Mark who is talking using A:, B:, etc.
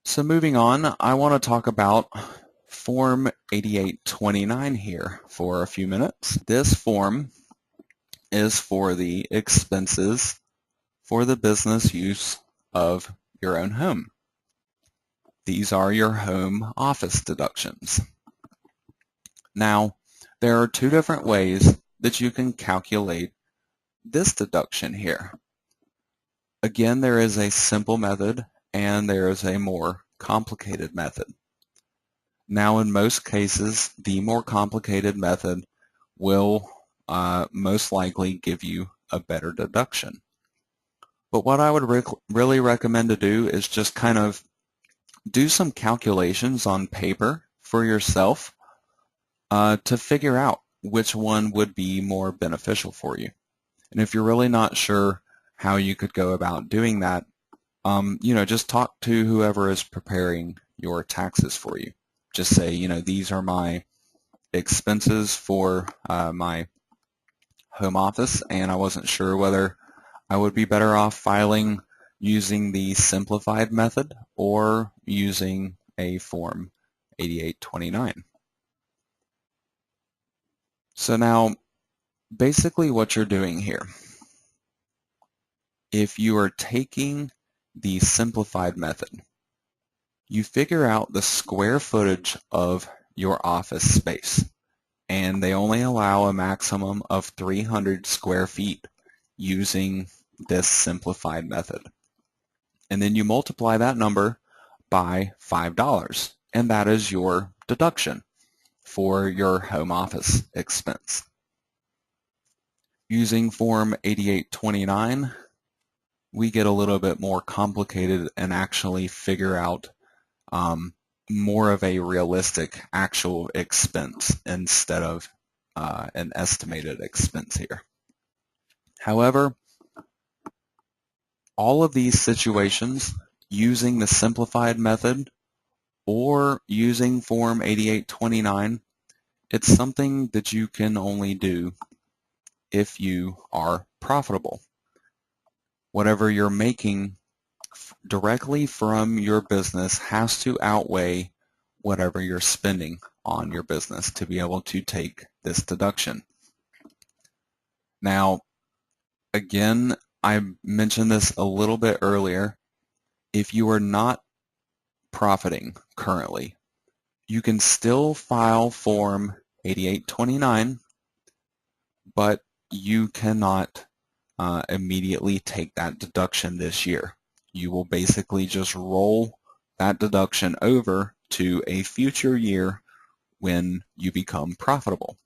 A: So moving on, I want to talk about Form 8829 here for a few minutes. This form is for the expenses for the business use of your own home. These are your home office deductions. Now, there are two different ways that you can calculate this deduction here. Again, there is a simple method and there is a more complicated method. Now, in most cases, the more complicated method will most likely give you a better deduction. But what I would really recommend to do is just kind of do some calculations on paper for yourself to figure out which one would be more beneficial for you. And if you're really not sure how you could go about doing that, just talk to whoever is preparing your taxes for you. Just say, these are my expenses for my home office, and I wasn't sure whether I would be better off filing using the simplified method or using a Form 8829. So now, basically what you're doing here, if you are taking the simplified method, you figure out the square footage of your office space, and they only allow a maximum of 300 square feet using this simplified method. And then you multiply that number by $5, and that is your deduction for your home office expense. Using Form 8829, we get a little bit more complicated and actually figure out more of a realistic actual expense instead of an estimated expense here. However, all of these situations using the simplified method or using Form 8829, it's something that you can only do if you are profitable. Whatever you're making directly from your business has to outweigh whatever you're spending on your business to be able to take this deduction. Now, again, I mentioned this a little bit earlier. If you are not profiting currently, you can still file Form 8829, but you cannot immediately take that deduction this year. You will basically just roll that deduction over to a future year when you become profitable.